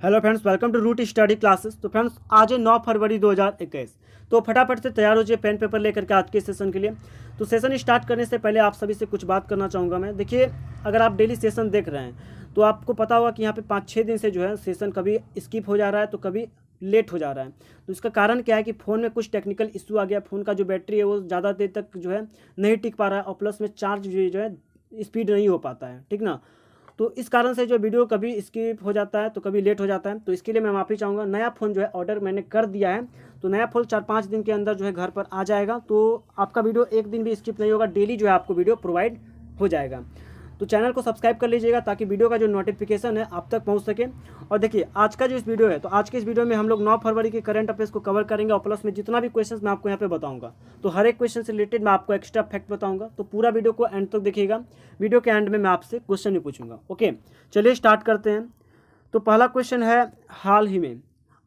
Hello friends, welcome to Root Study Classes. तो friends, आज है 9 फरवरी 2021। तो फटाफट से तैयार हो जाइए पेन पेपर लेकर के आज के सेशन के लिए। तो सेशन स्टार्ट करने से पहले आप सभी से कुछ बात करना चाहूँगा मैं। देखिए, अगर आप डेली सेशन देख रहे हैं तो आपको पता होगा कि यहाँ पे 5-6 दिन से जो है सेशन कभी स्किप हो जा रहा है तो कभी लेट हो जा रहा है। तो इसका कारण क्या है कि फ़ोन में कुछ टेक्निकल इशू आ गया। फ़ोन का जो बैटरी है वो ज़्यादा देर तक जो है नहीं टिक पा रहा है और प्लस में चार्ज जो है स्पीड नहीं हो पाता है, ठीक ना। तो इस कारण से जो वीडियो कभी स्किप हो जाता है तो कभी लेट हो जाता है। तो इसके लिए मैं माफ़ी चाहूँगा। नया फ़ोन जो है ऑर्डर मैंने कर दिया है, तो नया फ़ोन 4-5 दिन के अंदर जो है घर पर आ जाएगा। तो आपका वीडियो एक दिन भी स्किप नहीं होगा, डेली जो है आपको वीडियो प्रोवाइड हो जाएगा। तो चैनल को सब्सक्राइब कर लीजिएगा ताकि वीडियो का जो नोटिफिकेशन है आप तक पहुंच सके। और देखिए, आज का जो इस वीडियो है, तो आज के इस वीडियो में हम लोग 9 फरवरी के करंट अफेयर्स को कवर करेंगे और प्लस में जितना भी क्वेश्चंस मैं आपको यहाँ पे बताऊंगा, तो हर एक क्वेश्चन से रिलेटेड मैं आपको एक्स्ट्रा फैक्ट बताऊंगा। तो पूरा वीडियो को एंड तक देखिएगा। वीडियो के एंड में मैं आपसे क्वेश्चन भी पूछूंगा। ओके, चलिए स्टार्ट करते हैं। तो पहला क्वेश्चन है, हाल ही में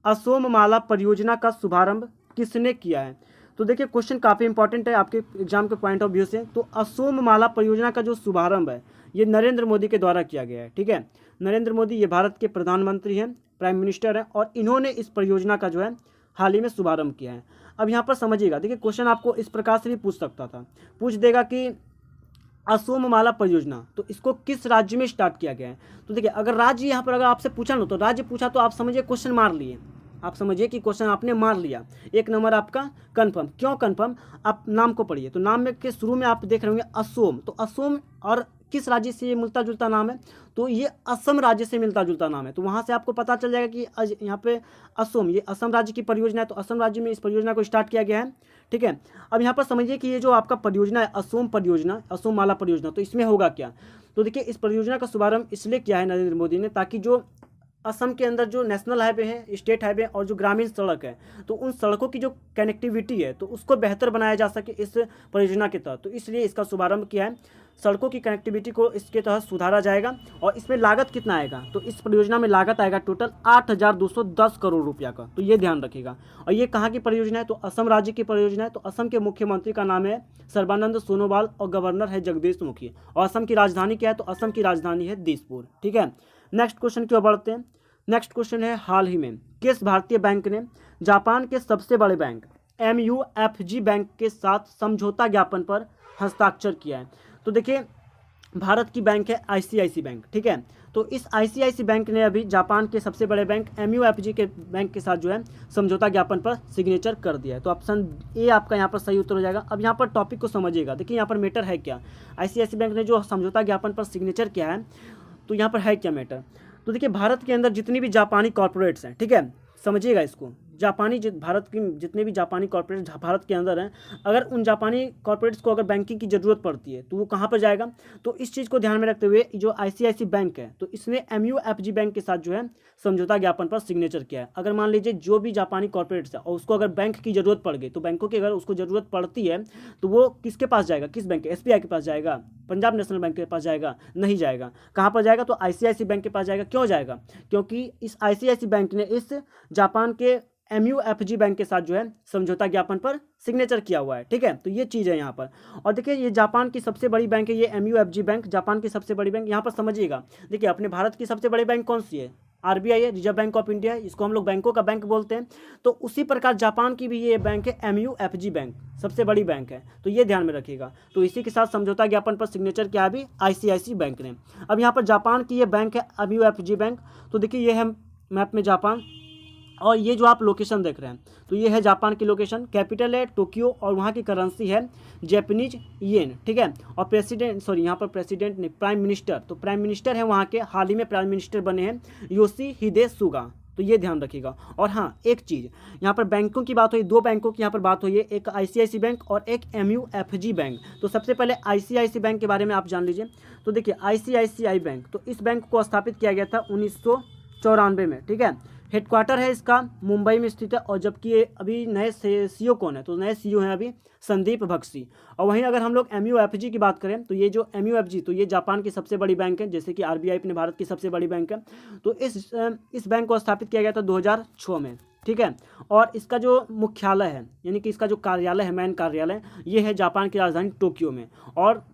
असोम माला परियोजना का शुभारंभ किसने किया है? तो देखिए, क्वेश्चन काफ़ी इंपॉर्टेंट है आपके एग्जाम के पॉइंट ऑफ व्यू से। तो असोम माला परियोजना का जो शुभारंभ है ये नरेंद्र मोदी के द्वारा किया गया है, ठीक है। नरेंद्र मोदी ये भारत के प्रधानमंत्री हैं, प्राइम मिनिस्टर हैं, और इन्होंने इस परियोजना का जो है हाल ही में शुभारंभ किया है। अब यहाँ पर समझिएगा, देखिए क्वेश्चन आपको इस प्रकार से भी पूछ सकता था, पूछ देगा कि असोम माला परियोजना तो इसको किस राज्य में स्टार्ट किया गया है। तो देखिए, अगर राज्य यहाँ पर अगर आपसे पूछा ना, तो राज्य पूछा तो आप समझिए क्वेश्चन मार लिए। आप समझिए कि क्वेश्चन आपने मार लिया, एक नंबर आपका कंफर्म। क्यों कंफर्म? आप नाम को पढ़िए। तो नाम में के शुरू में आप देख रहे होंगे असोम, तो असोम और किस राज्य से ये मिलता जुलता नाम है? तो ये असम राज्य से मिलता जुलता नाम है। तो वहाँ से आपको पता चल जाएगा कि यहाँ पे असोम, ये असम राज्य की परियोजना है। तो असम राज्य में इस परियोजना को स्टार्ट किया गया है, ठीक है। अब यहाँ पर समझिए कि ये जो आपका परियोजना है असोम परियोजना, असोम माला परियोजना, तो इसमें होगा क्या? तो देखिए, इस परियोजना का शुभारंभ इसलिए किया है नरेंद्र मोदी ने, ताकि जो असम के अंदर जो नेशनल हाईवे है, स्टेट हाईवे और जो ग्रामीण सड़क है, तो उन सड़कों की जो कनेक्टिविटी है तो उसको बेहतर बनाया जा सके इस परियोजना के तहत। तो इसलिए इसका शुभारंभ किया है। सड़कों की कनेक्टिविटी को इसके तहत सुधारा जाएगा। और इसमें लागत कितना आएगा? तो इस परियोजना में लागत आएगा टोटल 8,210 करोड़ रुपया का। तो ये ध्यान रखिएगा। और ये कहाँ की परियोजना है? तो असम राज्य की परियोजना है। तो असम के मुख्यमंत्री का नाम है सर्बानंद सोनोवाल और गवर्नर है जगदीश मुखी। और असम की राजधानी क्या है? तो असम की राजधानी है दिसपुर, ठीक है। नेक्स्ट क्वेश्चन की ओर बढ़ते हैं। नेक्स्ट क्वेश्चन है, हाल ही में किस भारतीय बैंक ने जापान के सबसे बड़े बैंक MUFG बैंक के साथ समझौता ज्ञापन पर हस्ताक्षर किया है? तो देखिए, भारत की बैंक है ICICI बैंक, ठीक है। तो इस ICICI बैंक ने अभी जापान के सबसे बड़े बैंक MUFG के बैंक के साथ जो है समझौता ज्ञापन पर सिग्नेचर कर दिया है। तो ऑप्शन ए आपका यहाँ पर सही उत्तर हो जाएगा। अब यहाँ पर टॉपिक को समझिएगा। देखिए, यहाँ पर मैटर है क्या? ICICI बैंक ने जो समझौता ज्ञापन पर सिग्नेचर किया है, तो यहाँ पर है क्या मैटर? तो देखिए, भारत के अंदर जितनी भी जापानी कॉर्पोरेट्स हैं, ठीक है, समझिएगा इसको, भारत की जितने भी जापानी कॉर्पोरेट्स भारत के अंदर हैं, अगर उन जापानी कॉर्पोरेट्स को अगर बैंकिंग की ज़रूरत पड़ती है तो वो कहाँ पर जाएगा? तो इस चीज़ को ध्यान में रखते हुए जो ICICI बैंक है, तो इसने MUFG बैंक के साथ जो है समझौता ज्ञापन पर सिग्नेचर किया है। अगर मान लीजिए जो भी जापानी कॉर्पोरेट्स है और उसको अगर बैंक की ज़रूरत पड़ गई, तो बैंकों की अगर उसको ज़रूरत पड़ती है तो वो किसके पास जाएगा? किस बैंक के? SBI के पास जाएगा? पंजाब नेशनल बैंक के पास जाएगा? नहीं जाएगा। कहाँ पर जाएगा? तो ICICI बैंक के पास जाएगा। क्यों जाएगा? क्योंकि इस ICICI बैंक ने इस जापान के MUFG बैंक के साथ जो है समझौता ज्ञापन पर सिग्नेचर किया हुआ है, ठीक है। तो ये चीज़ है यहाँ पर। और देखिए, ये जापान की सबसे बड़ी बैंक है, ये MUFG बैंक जापान की सबसे बड़ी बैंक। यहाँ पर समझिएगा, देखिए अपने भारत की सबसे बड़ी बैंक कौन सी है? RBI है, रिजर्व बैंक ऑफ इंडिया है। इसको हम लोग बैंकों का बैंक बोलते हैं। तो उसी प्रकार जापान की भी ये बैंक है MUFG बैंक, सबसे बड़ी बैंक है। तो ये ध्यान में रखिएगा। तो इसी के साथ समझौता ज्ञापन पर सिग्नेचर किया अभी ICICI बैंक ने। अब यहाँ पर जापान की ये बैंक है MUFG बैंक। तो देखिए, ये है मैप में जापान, और ये जो आप लोकेशन देख रहे हैं, तो ये है जापान की लोकेशन। कैपिटल है टोक्यो और वहाँ की करेंसी है जैपनीज येन, ठीक है। और यहाँ पर प्रेसिडेंट नहीं, प्राइम मिनिस्टर, तो प्राइम मिनिस्टर है वहाँ के, हाल ही में प्राइम मिनिस्टर बने हैं योशिहिदे सुगा। तो ये ध्यान रखिएगा। और हाँ, एक चीज़, यहाँ पर बैंकों की बात हुई, दो बैंकों की यहाँ पर बात हुई है, एक ICICI बैंक और एक MUFG बैंक। तो सबसे पहले ICICI बैंक के बारे में आप जान लीजिए। तो देखिए, ICICI बैंक, तो इस बैंक को स्थापित किया गया था 1994 में, ठीक है। हेडक्वार्टर है इसका मुंबई में स्थित है। और जबकि ये अभी नए CEO कौन है? तो नए CEO हैं अभी संदीप बख्शी। और वहीं अगर हम लोग MUFG की बात करें, तो ये जो MUFG, तो ये जापान की सबसे बड़ी बैंक है, जैसे कि RBI अपने भारत की सबसे बड़ी बैंक है। तो इस बैंक को स्थापित किया गया था 2006 में, ठीक है। और इसका जो मुख्यालय है, यानी कि इसका जो कार्यालय है, मेन कार्यालय, ये है जापान की राजधानी टोक्यो में। और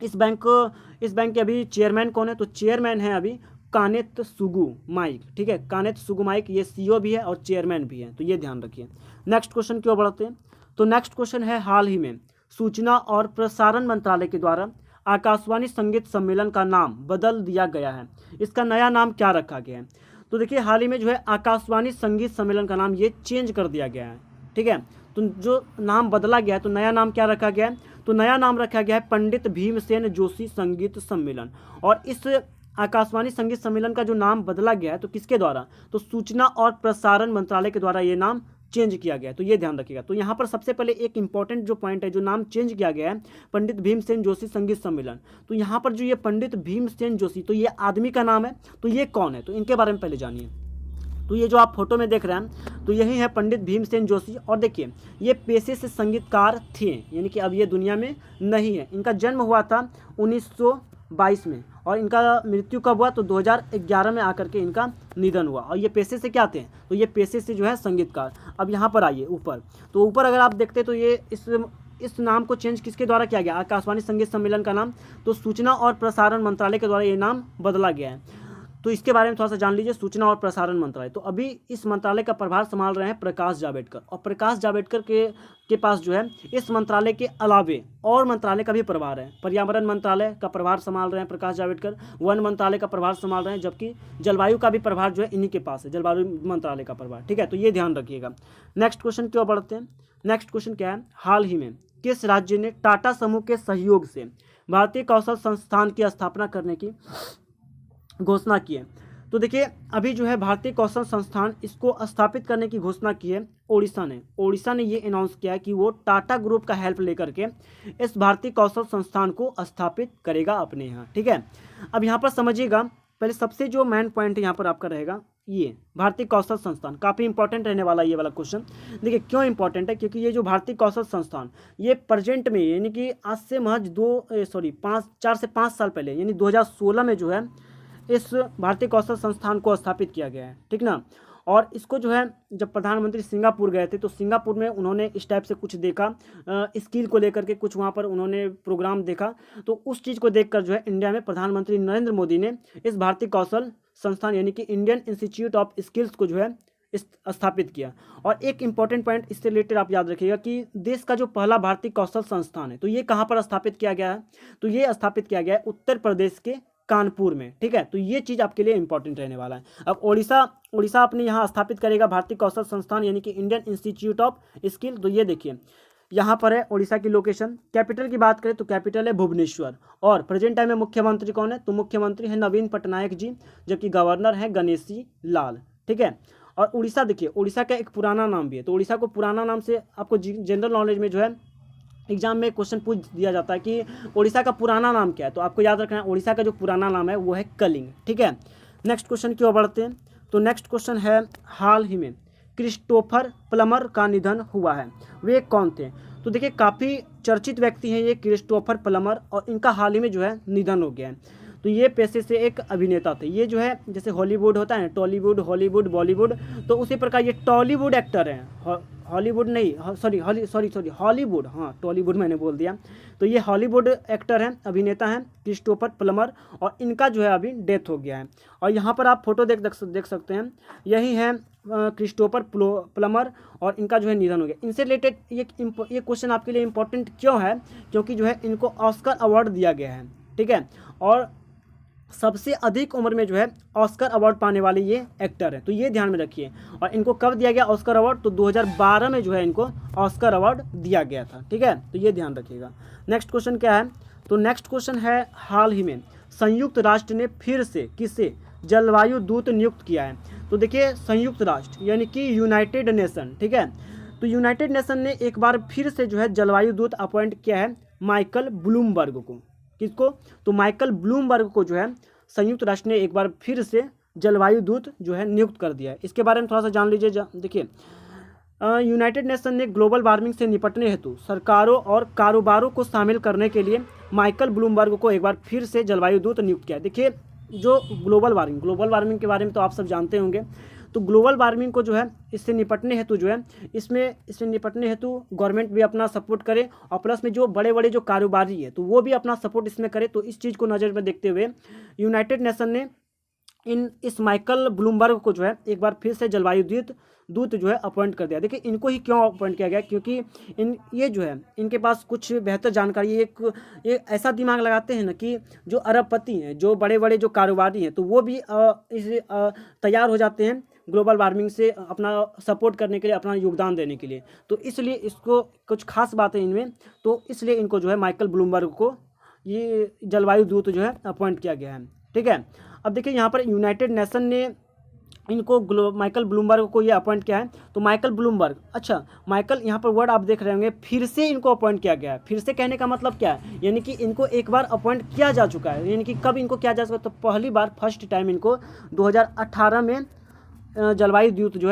इस बैंक के अभी चेयरमैन कौन है? तो चेयरमैन है अभी कानेत सुगुमाइक, ठीक है, कानेत सुगुमाइक ये CEO भी है और चेयरमैन भी है, तो ये ध्यान रखिए। नेक्स्ट क्वेश्चन क्यों बढ़ते हैं, तो नेक्स्ट क्वेश्चन है, हाल ही में सूचना और प्रसारण मंत्रालय के द्वारा आकाशवाणी संगीत सम्मेलन का नाम बदल दिया गया है, इसका नया नाम क्या रखा गया है। तो देखिए हाल ही में जो है आकाशवाणी संगीत सम्मेलन का नाम ये चेंज कर दिया गया है, ठीक है। तो जो नाम बदला गया है तो नया नाम क्या रखा गया है, तो नया नाम रखा गया है पंडित भीमसेन जोशी संगीत सम्मेलन। और इस आकाशवाणी संगीत सम्मेलन का जो नाम बदला गया है तो किसके द्वारा, तो सूचना और प्रसारण मंत्रालय के द्वारा ये नाम चेंज किया गया है, तो ये ध्यान रखिएगा। तो यहाँ पर सबसे पहले एक इंपॉर्टेंट जो पॉइंट है, जो नाम चेंज किया गया है पंडित भीमसेन जोशी संगीत सम्मेलन, तो यहाँ पर जो ये पंडित भीमसेन जोशी, तो ये आदमी का नाम है, तो ये कौन है, तो इनके बारे में पहले जानिए। तो ये जो आप फोटो में देख रहे हैं तो यही है पंडित भीमसेन जोशी। और देखिए ये पेशे से संगीतकार थे, यानी कि अब ये दुनिया में नहीं है। इनका जन्म हुआ था 1922 में और इनका मृत्यु कब हुआ, तो 2011 में आकर के इनका निधन हुआ। और ये पेशे से क्या थे, तो ये पेशे से जो है संगीतकार। अब यहाँ पर आइए ऊपर, तो ऊपर अगर आप देखते तो ये इस नाम को चेंज किसके द्वारा किया गया, आकाशवाणी संगीत सम्मेलन का नाम तो सूचना और प्रसारण मंत्रालय के द्वारा ये नाम बदला गया है। तो इसके बारे में थोड़ा सा जान लीजिए, सूचना और प्रसारण मंत्रालय। तो अभी इस मंत्रालय का प्रभार संभाल रहे हैं प्रकाश जावड़ेकर, और प्रकाश जावड़ेकर के पास जो है इस मंत्रालय के अलावे और मंत्रालय का भी प्रभार है। पर्यावरण मंत्रालय का प्रभार संभाल रहे हैं प्रकाश जावड़ेकर, वन मंत्रालय का प्रभार संभाल रहे हैं, जबकि जलवायु का भी प्रभार जो है इन्हीं के पास है, जलवायु मंत्रालय का प्रभार, ठीक है। तो ये ध्यान रखिएगा। नेक्स्ट क्वेश्चन क्यों बढ़ते हैं, नेक्स्ट क्वेश्चन क्या है, हाल ही में किस राज्य ने टाटा समूह के सहयोग से भारतीय कौशल संस्थान की स्थापना करने की घोषणा की है। तो देखिए अभी जो है भारतीय कौशल संस्थान इसको स्थापित करने की घोषणा की है ओडिशा ने ये अनाउंस किया है कि वो टाटा ग्रुप का हेल्प लेकर के इस भारतीय कौशल संस्थान को स्थापित करेगा अपने यहाँ, ठीक है। अब यहाँ पर समझिएगा, पहले सबसे जो मेन पॉइंट यहाँ पर आपका रहेगा ये भारतीय कौशल संस्थान, काफ़ी इंपॉर्टेंट रहने वाला ये वाला क्वेश्चन। देखिए क्यों इंपॉर्टेंट है, क्योंकि ये जो भारतीय कौशल संस्थान ये प्रेजेंट में यानी कि आज से महज 4 से 5 साल पहले यानी 2016 में जो है इस भारतीय कौशल संस्थान को स्थापित किया गया है, ठीक ना। और इसको जो है जब प्रधानमंत्री सिंगापुर गए थे तो सिंगापुर में उन्होंने इस टाइप से कुछ देखा, स्किल को लेकर के कुछ वहाँ पर उन्होंने प्रोग्राम देखा, तो उस चीज़ को देखकर जो है इंडिया में प्रधानमंत्री नरेंद्र मोदी ने इस भारतीय कौशल संस्थान यानी कि इंडियन इंस्टीट्यूट ऑफ स्किल्स को जो है स्थापित किया। और एक इंपॉर्टेंट पॉइंट इससे रिलेटेड आप याद रखिएगा कि देश का जो पहला भारतीय कौशल संस्थान है तो ये कहाँ पर स्थापित किया गया है, तो ये स्थापित किया गया है उत्तर प्रदेश के कानपुर में, ठीक है। तो ये चीज़ आपके लिए इंपॉर्टेंट रहने वाला है। अब ओडिशा अपने यहाँ स्थापित करेगा भारतीय कौशल संस्थान यानी कि इंडियन इंस्टीट्यूट ऑफ स्किल। तो ये देखिए यहाँ पर है ओडिशा की लोकेशन। कैपिटल की बात करें तो कैपिटल है भुवनेश्वर। और प्रेजेंट टाइम में मुख्यमंत्री कौन है, तो मुख्यमंत्री है नवीन पटनायक जी, जबकि गवर्नर है गणेशी लाल, ठीक है। और उड़ीसा देखिए, उड़ीसा का एक पुराना नाम भी है, तो उड़ीसा को पुराना नाम से आपको जनरल नॉलेज में जो है एग्जाम में क्वेश्चन पूछ दिया जाता है कि उड़ीसा का पुराना नाम क्या है, तो आपको याद रखना है उड़ीसा का जो पुराना नाम है वो है कलिंग, ठीक है। नेक्स्ट क्वेश्चन की ओर बढ़ते हैं, तो नेक्स्ट क्वेश्चन है हाल ही में क्रिस्टोफर प्लमर का निधन हुआ है, वे कौन थे। तो देखिए काफ़ी चर्चित व्यक्ति हैं ये क्रिस्टोफर प्लमर, और इनका हाल ही में जो है निधन हो गया है। तो ये पेशे से एक अभिनेता थे, ये जो है जैसे हॉलीवुड होता है टॉलीवुड, हॉलीवुड, बॉलीवुड, तो उसी प्रकार ये टॉलीवुड एक्टर हैं, हॉलीवुड नहीं सॉरी हॉलीवुड, हाँ टॉलीवुड मैंने बोल दिया। तो ये हॉलीवुड एक्टर हैं, अभिनेता हैं क्रिस्टोफर प्लमर, और इनका जो है अभी डेथ हो गया है। और यहाँ पर आप फोटो देख सकते हैं, यही है क्रिस्टोफर प्लमर, और इनका जो है निधन हो गया। इनसे रिलेटेड ये क्वेश्चन आपके लिए इंपॉर्टेंट क्यों है, क्योंकि जो है इनको ऑस्कर अवार्ड दिया गया है, ठीक है। और सबसे अधिक उम्र में जो है ऑस्कर अवार्ड पाने वाले ये एक्टर हैं, तो ये ध्यान में रखिए। और इनको कब दिया गया ऑस्कर अवार्ड, तो 2012 में जो है इनको ऑस्कर अवार्ड दिया गया था, ठीक है। तो ये ध्यान रखिएगा। नेक्स्ट क्वेश्चन क्या है, तो नेक्स्ट क्वेश्चन है हाल ही में संयुक्त राष्ट्र ने फिर से किसे जलवायु दूत नियुक्त किया है। तो देखिए संयुक्त राष्ट्र यानी कि यूनाइटेड नेशन, ठीक है। तो यूनाइटेड नेशन ने एक बार फिर से जो है जलवायु दूत अपॉइंट किया है माइकल ब्लूमबर्ग को। किसको, तो माइकल ब्लूमबर्ग को जो है संयुक्त राष्ट्र ने एक बार फिर से जलवायु दूत जो है नियुक्त कर दिया है। इसके बारे में थोड़ा सा जान लीजिए। देखिए यूनाइटेड नेशन ने ग्लोबल वार्मिंग से निपटने हेतु सरकारों और कारोबारों को शामिल करने के लिए माइकल ब्लूमबर्ग को एक बार फिर से जलवायु दूत नियुक्त किया। देखिए जो ग्लोबल वार्मिंग के बारे में तो आप सब जानते होंगे। तो ग्लोबल वार्मिंग को जो है इससे निपटने हेतु जो है इससे निपटने हेतु गवर्नमेंट भी अपना सपोर्ट करे, और प्लस में जो बड़े बड़े जो कारोबारी है तो वो भी अपना सपोर्ट इसमें करे। तो इस चीज़ को नज़र में देखते हुए यूनाइटेड नेशन ने इस माइकल ब्लूमबर्ग को जो है एक बार फिर से जलवायु दूत जो है अपॉइंट कर दिया। देखिए इनको ही क्यों अपॉइंट किया गया, क्योंकि ये जो है इनके पास कुछ बेहतर जानकारी, ये ऐसा दिमाग लगाते हैं ना कि जो अरबपति हैं, जो बड़े बड़े जो कारोबारी हैं, तो वो भी तैयार हो जाते हैं ग्लोबल वार्मिंग से अपना सपोर्ट करने के लिए, अपना योगदान देने के लिए। तो इसलिए इसको कुछ खास बातें इनमें, तो इसलिए इनको जो है माइकल ब्लूमबर्ग को ये जलवायु दूत जो है अपॉइंट किया गया है। ठीक है, अब देखिए यहाँ पर यूनाइटेड नेशन ने इनको माइकल ब्लूमबर्ग को ये अपॉइंट किया है। तो माइकल ब्लूमबर्ग, अच्छा माइकल, यहाँ पर वर्ड आप देख रहे होंगे, फिर से इनको अपॉइंट किया गया है। फिर से कहने का मतलब क्या है, यानी कि इनको एक बार अपॉइंट किया जा चुका है। यानी कि कब इनको किया जा चुका है, तो पहली बार फर्स्ट टाइम इनको 2018 में जलवायु दूत जो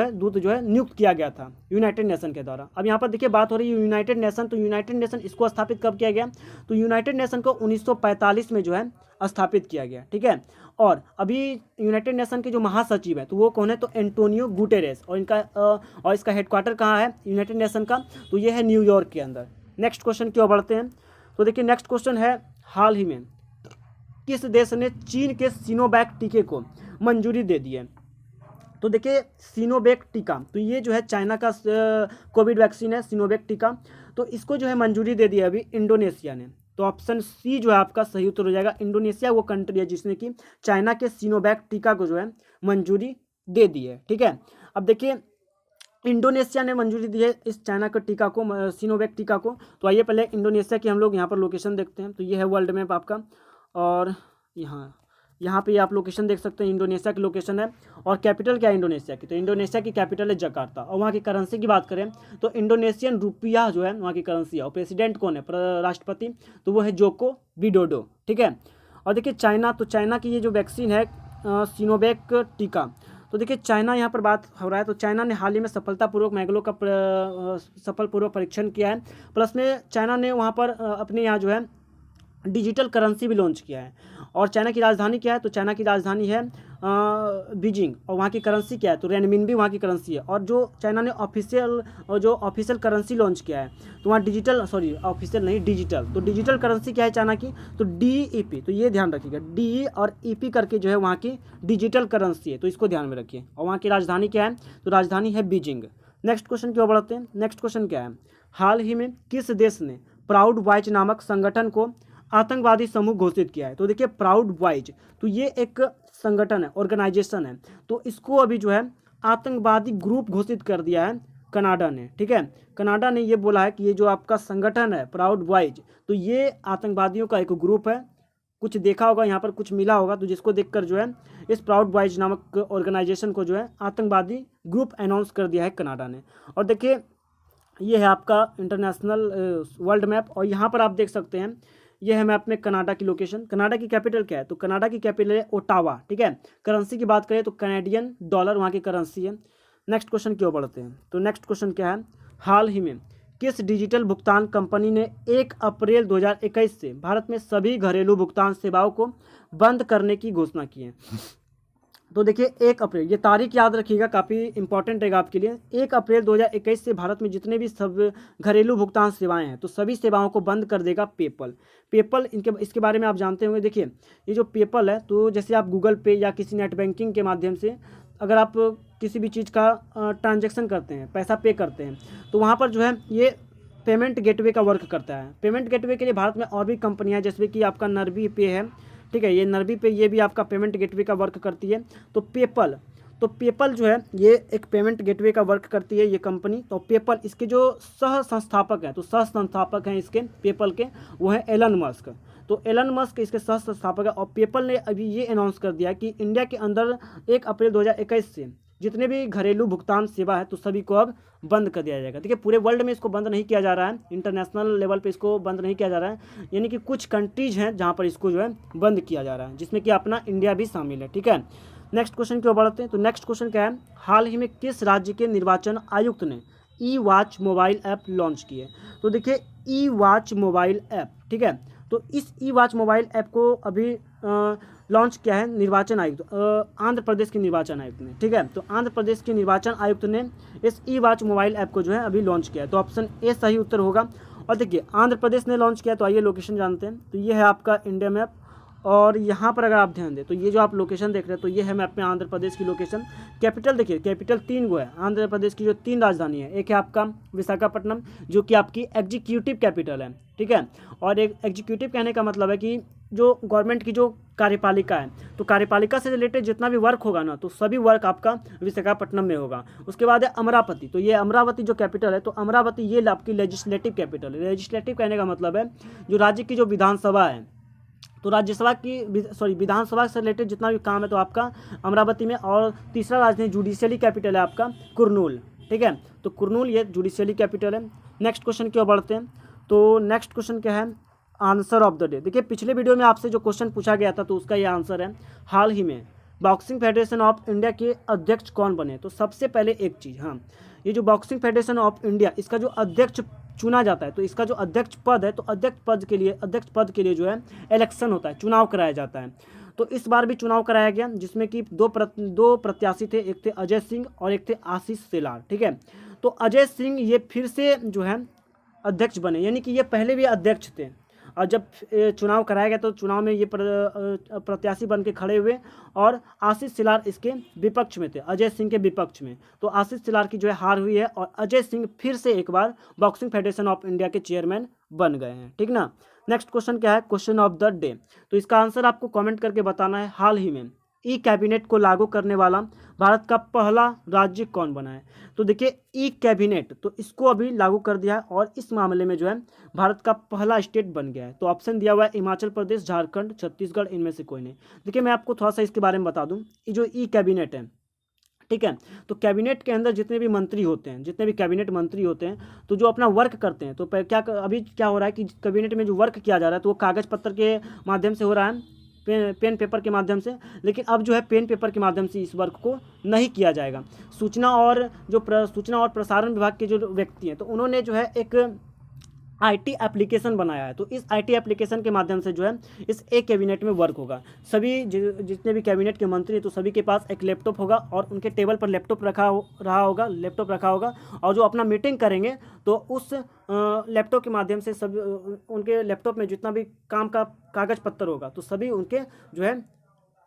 है नियुक्त किया गया था यूनाइटेड नेशन के द्वारा। अब यहाँ पर देखिए बात हो रही है यूनाइटेड नेशन, तो यूनाइटेड नेशन इसको स्थापित कब किया गया, तो यूनाइटेड नेशन को 1945 में जो है स्थापित किया गया। ठीक है, और अभी यूनाइटेड नेशन के जो महासचिव है तो वो कौन है, तो एंटोनियो गुटेरेस, और इसका हेडक्वार्टर कहाँ है यूनाइटेड नेशन का, तो ये है न्यूयॉर्क के अंदर। नेक्स्ट क्वेश्चन की ओर बढ़ते हैं। तो देखिए नेक्स्ट क्वेश्चन है, हाल ही में किस देश ने चीन के सिनोवैक टीके को मंजूरी दे दी है। तो देखिए सिनोवैक टीका, तो ये जो है चाइना का कोविड वैक्सीन है सिनोवैक टीका, तो इसको जो है मंजूरी दे दी है अभी इंडोनेशिया ने। तो ऑप्शन सी जो है आपका सही उत्तर हो जाएगा। इंडोनेशिया वो कंट्री है जिसने कि चाइना के सिनोवैक टीका को जो है मंजूरी दे दी है। ठीक है, अब देखिए इंडोनेशिया ने मंजूरी दी है इस चाइना के टीका को, सिनोवैक टीका को। तो आइए पहले इंडोनेशिया की हम लोग यहाँ पर लोकेशन देखते हैं। तो ये है वर्ल्ड मैप आपका, और यहाँ पे आप लोकेशन देख सकते हैं, इंडोनेशिया की लोकेशन है। और कैपिटल क्या है इंडोनेशिया की, तो इंडोनेशिया की कैपिटल है जकार्ता। और वहाँ की करेंसी की बात करें तो इंडोनेशियन रुपया जो है वहाँ की करेंसी है। और प्रेसिडेंट कौन है, राष्ट्रपति, तो वो है जोको विडोडो। ठीक है, और देखिए चाइना, तो चाइना की ये जो वैक्सीन है सिनोवैक टीका, तो देखिए चाइना यहाँ पर बात हो रहा है, तो चाइना ने हाल ही में सफलतापूर्वक मैंगलो का सफलपूर्वक परीक्षण किया है। प्लस में चाइना ने वहाँ पर अपने यहाँ जो है डिजिटल करेंसी भी लॉन्च किया है। और चाइना की राजधानी क्या है, तो चाइना की राजधानी है बीजिंग। और वहाँ की करेंसी क्या है, तो रेनमिनबी वहाँ की करेंसी है। और जो चाइना ने ऑफिशियल करेंसी लॉन्च किया है, तो वहाँ ऑफिशियल नहीं डिजिटल, तो डिजिटल करेंसी क्या है चाइना की, तो DEP। तो ये ध्यान रखिएगा, DE और EP करके जो है वहाँ की डिजिटल करेंसी है, तो इसको ध्यान में रखिए। और वहाँ की राजधानी क्या है, तो राजधानी है बीजिंग। नेक्स्ट क्वेश्चन की ओर बढ़ते हैं। नेक्स्ट क्वेश्चन क्या है, हाल ही में किस देश ने प्राउड बॉयज नामक संगठन को आतंकवादी समूह घोषित किया है। तो देखिए प्राउड बॉयज, तो ये एक संगठन है, ऑर्गेनाइजेशन है, तो इसको अभी जो है आतंकवादी ग्रुप घोषित कर दिया है कनाडा ने। ठीक है, कनाडा ने ये बोला है कि ये जो आपका संगठन है प्राउड बॉयज, तो ये आतंकवादियों का एक ग्रुप है। कुछ देखा होगा यहाँ पर, कुछ मिला होगा, तो जिसको देखकर जो है इस प्राउड बॉयज नामक ऑर्गेनाइजेशन को जो है आतंकवादी ग्रुप अनाउंस कर दिया है कनाडा ने। और देखिए ये है आपका इंटरनेशनल वर्ल्ड मैप, और यहाँ पर आप देख सकते हैं ये है मैप में कनाडा की लोकेशन। कनाडा की कैपिटल क्या है, तो कनाडा की कैपिटल है ओटावा। ठीक है, करेंसी की बात करें तो कैनेडियन डॉलर वहाँ की करेंसी है। नेक्स्ट क्वेश्चन की ओर बढ़ते हैं। तो नेक्स्ट क्वेश्चन क्या है, हाल ही में किस डिजिटल भुगतान कंपनी ने 1 अप्रैल 2021 से भारत में सभी घरेलू भुगतान सेवाओं को बंद करने की घोषणा की है। तो देखिए 1 अप्रैल, ये तारीख याद रखिएगा, काफ़ी इंपॉर्टेंट रहेगा आपके लिए। 1 अप्रैल 2021 से भारत में जितने भी सब घरेलू भुगतान सेवाएं हैं, तो सभी सेवाओं को बंद कर देगा पेपल। इसके बारे में आप जानते होंगे। देखिए ये जो पेपल है, तो जैसे आप गूगल पे या किसी नेट बैंकिंग के माध्यम से अगर आप किसी भी चीज़ का ट्रांजेक्शन करते हैं, पैसा पे करते हैं, तो वहाँ पर जो है ये पेमेंट गेटवे का वर्क करता है। पेमेंट गेटवे के लिए भारत में और भी कंपनियाँ, जैसे कि आपका नरबी पे है। ठीक है, ये नरबी पे ये भी आपका पेमेंट गेटवे का वर्क करती है। तो पेपल जो है ये एक पेमेंट गेटवे का वर्क करती है ये कंपनी। तो पेपल, इसके जो सह संस्थापक हैं, तो सह संस्थापक हैं इसके पेपल के, वो है एलन मस्क। तो एलन मस्क इसके सह संस्थापक है। और पेपल ने अभी ये अनाउंस कर दिया कि इंडिया के अंदर 1 अप्रैल 2021 से जितने भी घरेलू भुगतान सेवा है, तो सभी को अब बंद कर दिया जाएगा। देखिए पूरे वर्ल्ड में इसको बंद नहीं किया जा रहा है, इंटरनेशनल लेवल पे इसको बंद नहीं किया जा रहा है, यानी कि कुछ कंट्रीज हैं जहां पर इसको जो है बंद किया जा रहा है, जिसमें कि अपना इंडिया भी शामिल है। ठीक है, नेक्स्ट क्वेश्चन की ओर बढ़ते हैं। तो नेक्स्ट क्वेश्चन क्या है, हाल ही में किस राज्य के निर्वाचन आयुक्त ने ई-वॉच मोबाइल ऐप लॉन्च की है। तो देखिए ई-वॉच मोबाइल ऐप, ठीक है, तो इस ई-वॉच मोबाइल ऐप को अभी लॉन्च किया है निर्वाचन आयुक्त, आंध्र प्रदेश के निर्वाचन आयुक्त ने। ठीक है, तो आंध्र प्रदेश के निर्वाचन आयुक्त ने इस ई-वॉच मोबाइल ऐप को जो है अभी लॉन्च किया है। तो ऑप्शन ए सही उत्तर होगा। और देखिए आंध्र प्रदेश ने लॉन्च किया, तो आइए लोकेशन जानते हैं। तो ये है आपका इंडिया मैप, और यहाँ पर अगर आप ध्यान दें तो ये जो आप लोकेशन देख रहे हैं तो ये है मैप में आंध्र प्रदेश की लोकेशन। कैपिटल देखिए, कैपिटल 3 गो है आंध्र प्रदेश की, जो 3 राजधानी है। एक है आपका विशाखापट्टनम जो कि आपकी एग्जीक्यूटिव कैपिटल है, ठीक है। और एक एग्जीक्यूटिव कहने का मतलब है कि जो गवर्नमेंट की जो कार्यपालिका है, तो कार्यपालिका से रिलेटेड जितना भी वर्क होगा ना, तो सभी वर्क आपका विशाखापट्टनम में होगा। उसके बाद है अमरावती, तो ये अमरावती जो कैपिटल है, तो अमरावती ये आपकी लेजिस्लेटिव कैपिटल है। लेजिस्लेटिव कहने का मतलब है जो राज्य की जो विधानसभा है, तो राज्यसभा की विधानसभा से रिलेटेड जितना भी काम है तो आपका अमरावती में। और तीसरा राजधानी जुडिशियली कैपिटल है आपका कुरनूल, ठीक है। तो कुरनूल ये जुडिशियली कैपिटल है। नेक्स्ट क्वेश्चन की ओर बढ़ते हैं। तो नेक्स्ट क्वेश्चन क्या है, आंसर ऑफ द डे। देखिए पिछले वीडियो में आपसे जो क्वेश्चन पूछा गया था तो उसका ये आंसर है, हाल ही में बॉक्सिंग फेडरेशन ऑफ इंडिया के अध्यक्ष कौन बने। तो सबसे पहले एक चीज़, हाँ, ये जो बॉक्सिंग फेडरेशन ऑफ इंडिया, इसका जो अध्यक्ष चुना जाता है, तो इसका जो अध्यक्ष पद है, तो अध्यक्ष पद के लिए जो है इलेक्शन होता है, चुनाव कराया जाता है। तो इस बार भी चुनाव कराया गया जिसमें कि दो प्रत्याशी थे, एक थे अजय सिंह और एक थे आशीष शेलार, ठीक है। तो अजय सिंह ये फिर से जो है अध्यक्ष बने, यानी कि ये पहले भी अध्यक्ष थे। और जब चुनाव कराया गया तो चुनाव में ये प्रत्याशी बन के खड़े हुए और आशीष शेलार इसके विपक्ष में थे, अजय सिंह के विपक्ष में। तो आशीष शेलार की जो है हार हुई है और अजय सिंह फिर से एक बार बॉक्सिंग फेडरेशन ऑफ इंडिया के चेयरमैन बन गए हैं, ठीक ना। नेक्स्ट क्वेश्चन क्या है, क्वेश्चन ऑफ द डे। तो इसका आंसर आपको कमेंट करके बताना है, हाल ही में ई कैबिनेट को लागू करने वाला भारत का पहला राज्य कौन बना है। तो देखिए ई कैबिनेट, तो इसको अभी लागू कर दिया है और इस मामले में जो है भारत का पहला स्टेट बन गया है। तो ऑप्शन दिया हुआ है हिमाचल प्रदेश, झारखंड, छत्तीसगढ़, इनमें से कोई नहीं। देखिए मैं आपको थोड़ा सा इसके बारे में बता दूं, ये जो ई कैबिनेट है, ठीक है, तो कैबिनेट के अंदर जितने भी मंत्री होते हैं, जितने भी कैबिनेट मंत्री होते हैं, तो जो अपना वर्क करते हैं, तो अभी क्या हो रहा है कि कैबिनेट में जो वर्क किया जा रहा है तो वो कागज़ पत्र के माध्यम से हो रहा है, पेन पेपर के माध्यम से। लेकिन अब जो है पेन पेपर के माध्यम से इस वर्क को नहीं किया जाएगा। सूचना और प्रसारण विभाग के जो व्यक्ति हैं, तो उन्होंने जो है एक आईटी एप्लीकेशन बनाया है। तो इस आईटी एप्लीकेशन के माध्यम से जो है इस एक कैबिनेट में वर्क होगा। सभी जितने भी कैबिनेट के मंत्री हैं तो सभी के पास एक लैपटॉप होगा और उनके टेबल पर लैपटॉप रखा होगा और जो अपना मीटिंग करेंगे तो उस लैपटॉप के माध्यम से सभी उनके लैपटॉप में जितना भी काम का कागज़ पत्र होगा तो सभी उनके जो है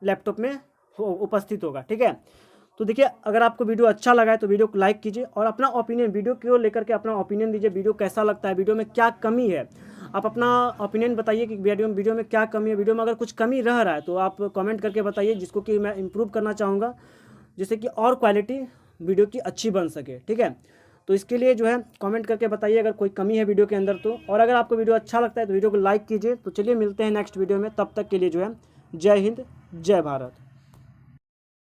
लैपटॉप में उपस्थित होगा, ठीक है। तो देखिए अगर आपको वीडियो अच्छा लगा है तो वीडियो को लाइक कीजिए और अपना ओपिनियन, वीडियो को लेकर के अपना ओपिनियन दीजिए। वीडियो कैसा लगता है, वीडियो में क्या कमी है, आप अपना ओपिनियन बताइए कि वीडियो में क्या कमी है। वीडियो में अगर कुछ कमी रह रहा है तो आप कमेंट करके बताइए, जिसको कि मैं इम्प्रूव करना चाहूँगा, जिससे कि और क्वालिटी वीडियो की अच्छी बन सके, ठीक है। तो इसके लिए जो है कमेंट करके बताइए अगर कोई कमी है वीडियो के अंदर तो। और अगर आपको वीडियो अच्छा लगता है तो वीडियो को लाइक कीजिए। तो चलिए मिलते हैं नेक्स्ट वीडियो में, तब तक के लिए जो है जय हिंद, जय भारत।